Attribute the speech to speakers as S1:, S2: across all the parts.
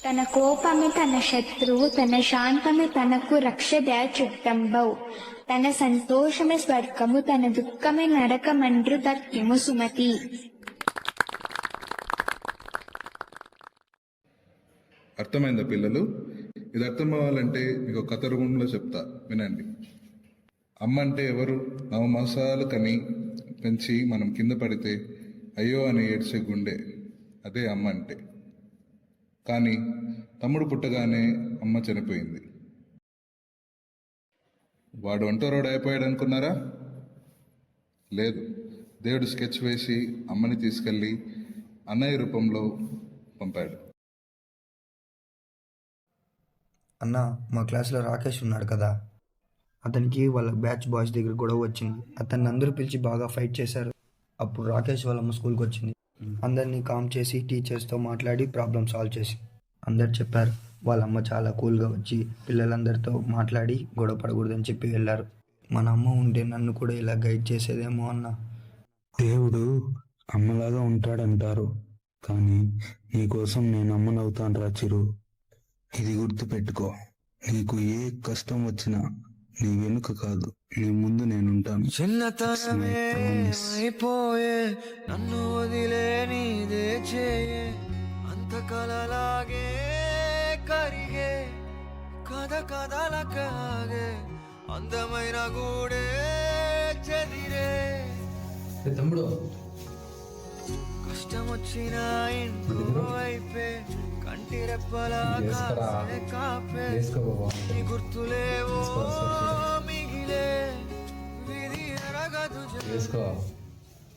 S1: తన కోపమే తన శత్రువు, తన శాంతమే తనకు రక్షదయ చుట్టంబౌ. తన సంతోషమే స్వర్గము, తన దుఃఖమే నరకమండ్రు తక్కిము సుమతి.
S2: అర్థమైందా పిల్లలు? ఇది అర్థం అవ్వాలంటే మీకు కథ రూపంలో చెప్తా, వినండి. అమ్మ అంటే ఎవరు? 9 మాసాలు కని పెంచి మనం కింద పడితే అయ్యో అని ఏడ్చే గుండె, అదే అమ్మ అంటే. కానీ తమ్ముడు పుట్టగానే అమ్మ చనిపోయింది. వాడు ఒంటరోడు అయిపోయాడు అనుకున్నారా? లేదు, దేవుడు స్కెచ్ వేసి అమ్మని తీసుకెళ్ళి అన్నయ్య రూపంలో పంపాడు.
S3: అన్న, మా క్లాస్లో రాకేష్ ఉన్నాడు కదా, అతనికి వాళ్ళ బ్యాచ్ బాయ్స్ దగ్గర గొడవ వచ్చింది. అతన్ని అందరూ పిలిచి బాగా ఫైట్ చేశారు. అప్పుడు రాకేష్ వాళ్ళమ్మ స్కూల్కి వచ్చింది. అందరినీ కామ్ చేసి టీచర్స్తో మాట్లాడి ప్రాబ్లం సాల్వ్ చేసి అందరు చెప్పారు. వాళ్ళమ్మ చాలా కూల్గా వచ్చి పిల్లలందరితో మాట్లాడి గొడవ పడకూడదని చెప్పి వెళ్ళారు. మన అమ్మ ఉంటే నన్ను కూడా ఇలా గైడ్ చేసేదేమో అన్న.
S4: దేవుడు అమ్మలాగా ఉంటాడంటారు, కానీ నీకోసం నేను అమ్మనవుతాను రా చిరు. ఇది గుర్తుపెట్టుకో, నీకు ఏ కష్టం వచ్చినా నీ వెనుక కాదు, నీ ముందు నేనుంటాను.
S5: చిన్నతనమే అయిపోయే నన్ను వదిలే నీదే చేయే, అంత కలలాగే కరిగే కథ కథలకాగే అందమైన గూడే చెదిరే.
S6: తమ్ముడు,
S5: కష్టం వచ్చిన ఇంట్లో అయిపే కంటి రెప్పలా కాపే నీ గుర్తులేవో మిగిలే విధి ఎరగదు.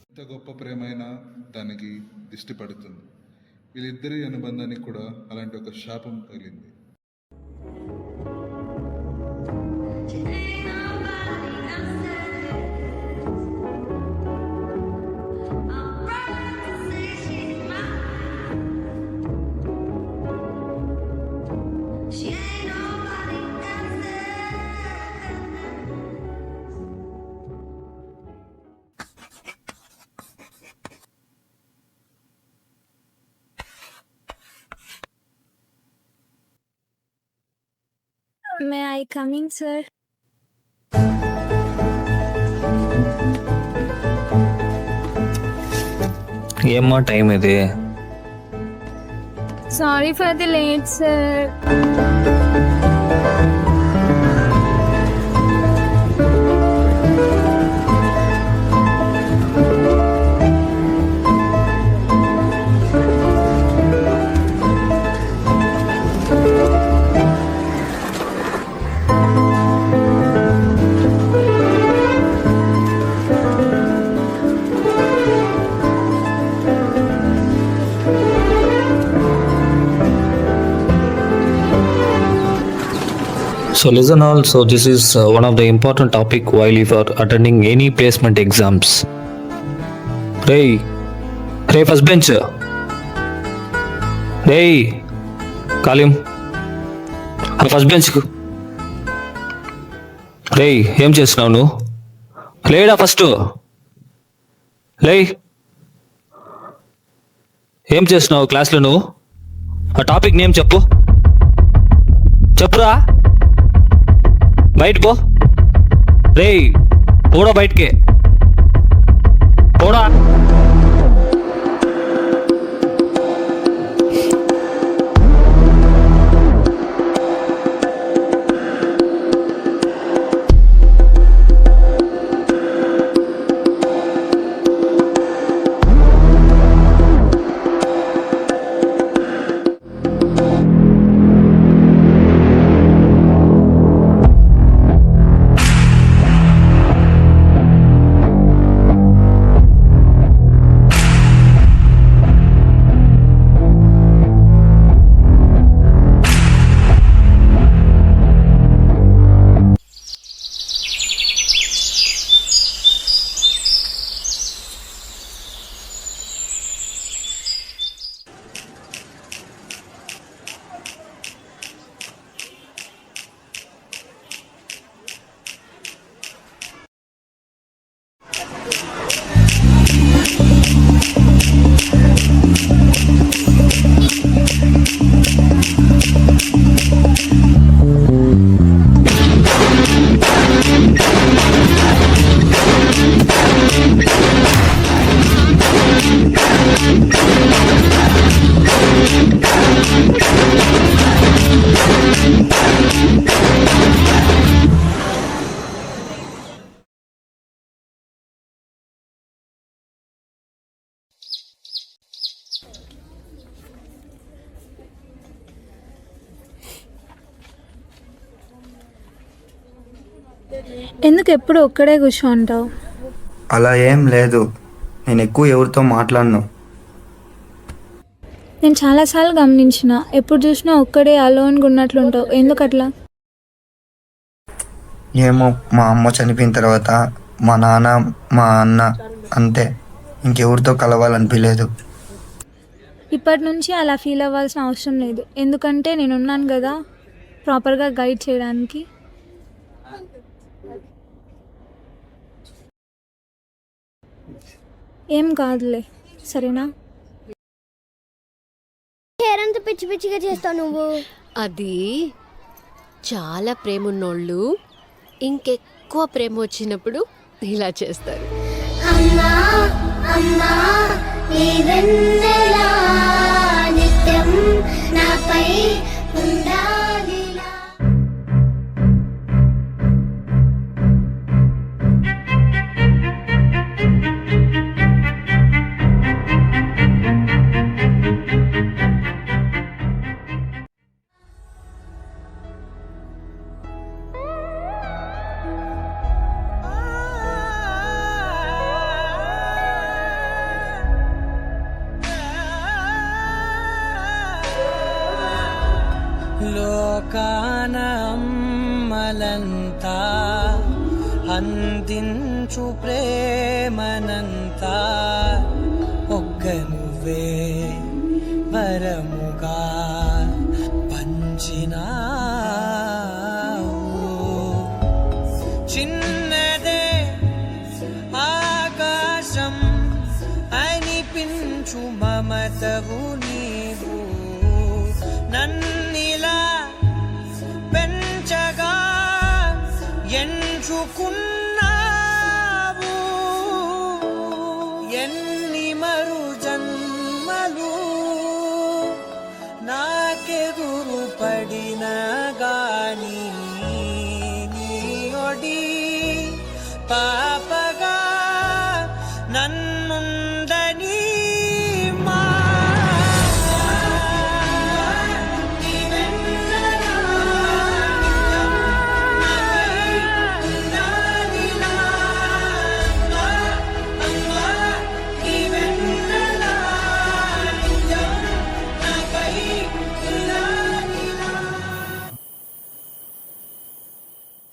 S2: ఎంత గొప్ప ప్రేమైనా దానికి దిష్టి పడుతుంది. వీళ్ళిద్దరి అనుబంధానికి కూడా అలాంటి ఒక శాపం తగిలింది.
S1: May I come in, sir?
S7: ఏమ్మా టైం ఇది?
S1: Sorry for the late, sir.
S7: So listen all, so this is one of the important topic while you are attending any placement exams. Hey first bench. Hey Kalim, first bench ku. Hey, ఏం చేస్తున్నావు నువ్వు? లేడా first? లే, ఏం చేస్తున్నావు క్లాస్లో నువ్వు? ఆ టాపిక్ నేమ్ చెప్పురా. బయట పో. రేయ్, పోడా బయటకే, పోడా.
S8: ఎందుకు ఎప్పుడు ఒక్కడే కూర్చోంటావు?
S3: అలా ఏం లేదు, నేను ఎక్కువ ఎవరితో మాట్లాడను.
S8: నేను చాలాసార్లు గమనించిన, ఎప్పుడు చూసినా ఒక్కడే అలోన్గా ఉన్నట్లుంటావు. ఎందుకు అట్లా?
S3: ఏమో, మా అమ్మ చనిపోయిన తర్వాత మా నాన్న మా అన్న అంతే, ఇంకెవరితో కలవాలనిపించలేదు.
S8: ఇప్పటి నుంచి అలా ఫీల్ అవ్వాల్సిన అవసరం లేదు, ఎందుకంటే నేను ఉన్నాను కదా ప్రాపర్గా గైడ్ చేయడానికి. ఏం కాదులే, సరేనా?
S9: ఎంత పిచ్చి పిచ్చిగా చేస్తావు నువ్వు.
S10: అది చాలా ప్రేమ ఉన్నోళ్ళు ఇంకెక్కువ ప్రేమ వచ్చినప్పుడు ఇలా చేస్తారు.
S9: అమ్మా అమ్మా నీ వెన్నెలా నిత్యం నాపై ఉండాలిలా.
S5: లోకాన అమ్మలంతా అందించు ప్రేమనంతా ఒక్క నువ్వే వరముగా పంచినావు. చిన్నదే ఆకాశం అనిపించు మమతవు నీవు, నన్నిలా పెంచగా ఎంచుకున్నావు. ఎన్ని మరు జన్మలు నాకెదురు పడిన గాని నీ ఒడి పాపగా నన్నుందని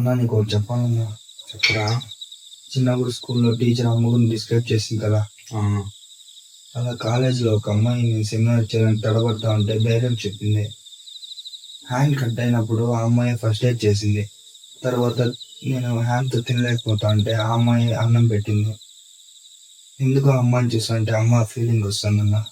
S3: అన్నా, నీకు ఒకటి చెప్పాలన్నా.
S4: చెప్పరా.
S3: చిన్నప్పుడు స్కూల్లో టీచర్ అమ్మ గురించి డిస్క్రైబ్ చేసింది కదా, అలా కాలేజీలో ఒక అమ్మాయి నేను సెమినార్ చేయడానికి తడబడతా ఉంటే ధైర్యం చెప్పింది. హ్యాండ్ కట్ అయినప్పుడు ఆ అమ్మాయి ఫస్ట్ ఎయిడ్ చేసింది. తర్వాత నేను హ్యాండ్తో తినలేకపోతా అంటే ఆ అమ్మాయి అన్నం పెట్టింది. ఎందుకు ఆ అమ్మాయిని చూస్తుంటే అమ్మ ఫీలింగ్ వస్తుందన్నా.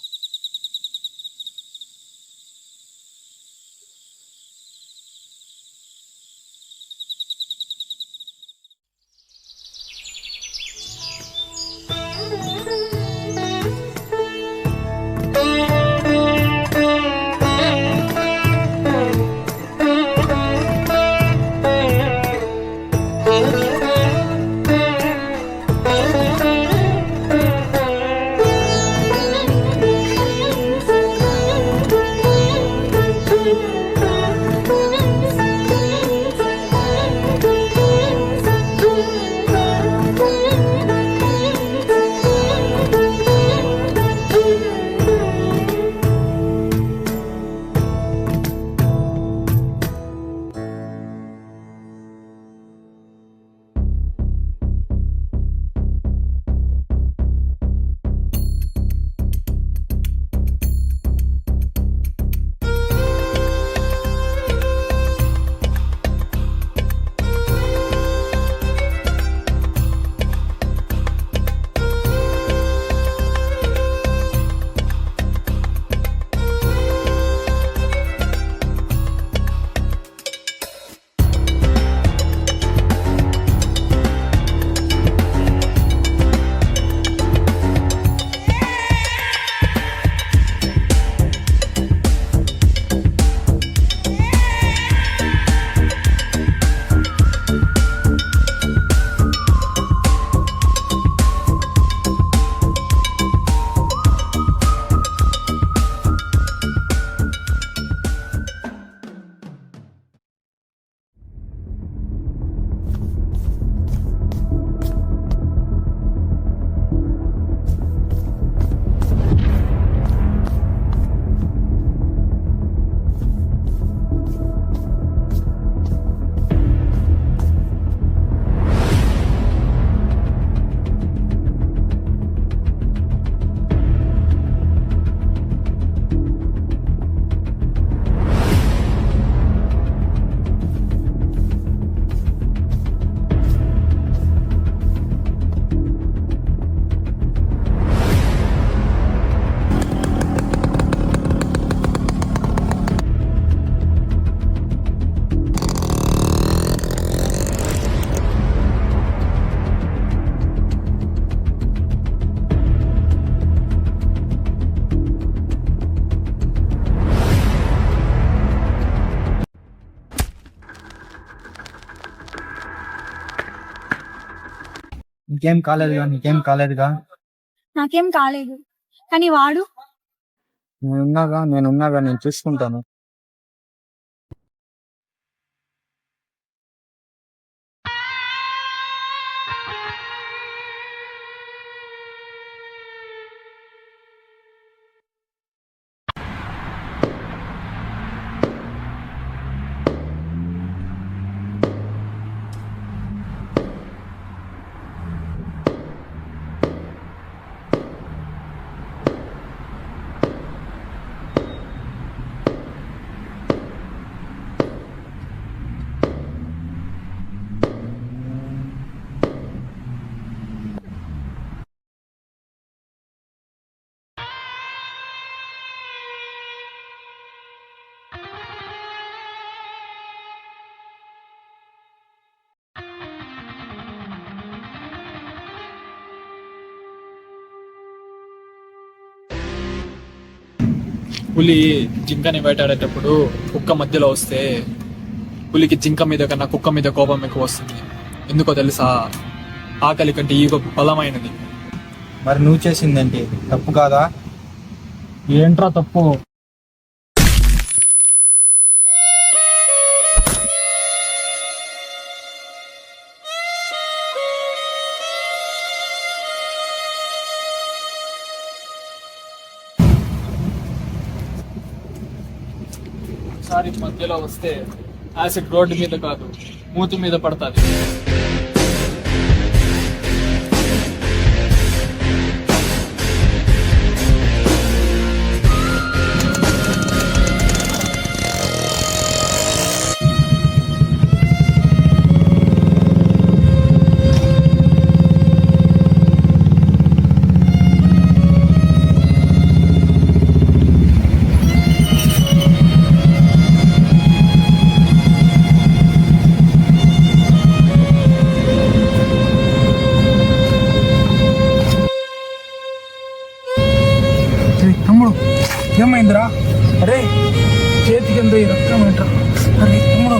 S3: నీకేం కాలేదుగా
S8: నాకేం కాలేదు, కానీ వాడు
S3: నేనున్నాగా నేను చూసుకుంటాను.
S6: పులి జింకని వేటాడేటప్పుడు కుక్క మధ్యలో వస్తే పులికి జింక మీద కన్నా కుక్క మీద కోపం ఎక్కువ వస్తుంది. ఎందుకో తెలుసా? ఆకలి కంటే ఈగ బలమైనది.
S3: మరి నువ్వు చేసిందేంటి తప్పు కాదా?
S6: ఏంట్రా తప్పు? ఒకసారి మధ్యలో వస్తే యాసిడ్ రోడ్డు మీద కాదు, మూతి మీద పడుతుంది.
S3: తమ్ముడు ఏమైందిరా? అరే చేతికి ఎంత రక్తం ఏంట్రా? అరే తమ్ముడు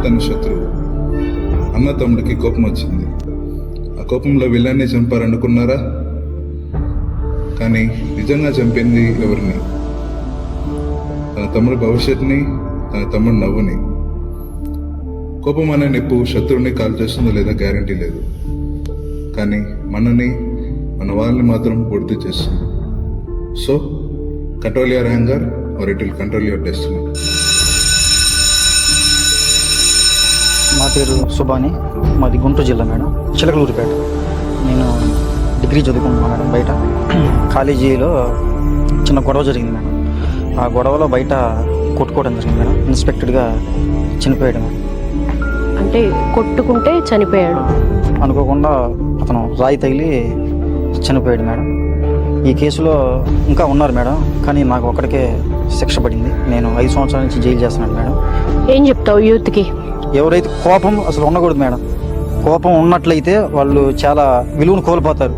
S2: తన శత్రువు. అన్న తమ్ముడికి కోపం వచ్చింది. ఆ కోపంలో విలన్ని చంపారనుకున్నారా? కానీ నిజంగా చంపింది ఎవరిని? తన తమ్ముడి భవిష్యత్తుని, తన తమ్ముడి నవ్వుని. కోపం అనే నిప్పు శత్రువుని కాల్చేస్తుందో లేదా గ్యారంటీ లేదు, కానీ మనని మన వాళ్ళని మాత్రం పూర్తి చేస్తుంది. So control your anger or it will control your destiny.
S11: నా పేరు సుబాని, మాది గుంటూరు జిల్లా మేడం, చిలకలూరిపేట. నేను డిగ్రీ చదువుకున్నాను మేడం. బయట కాలేజీలో చిన్న గొడవ జరిగింది మేడం. ఆ గొడవలో బయట కొట్టుకోవడం జరిగింది మేడం. ఇన్స్పెక్టెడ్గా చనిపోయాడు మేడం.
S10: అంటే కొట్టుకుంటే చనిపోయాడు.
S11: అనుకోకుండా అతను రాయి తగిలి చనిపోయాడు మేడం. ఈ కేసులో ఇంకా ఉన్నారు మేడం, కానీ నాకు ఒక్కడికే శిక్ష పడింది. నేను 5 సంవత్సరాల నుంచి జైలు చేస్తున్నాను మేడం.
S10: ఏం చెప్తావు యూత్కి?
S11: ఎవరైతే కోపం అసలు ఉండకూడదు మేడం. కోపం ఉన్నట్లయితే వాళ్ళు చాలా విలువను కోల్పోతారు.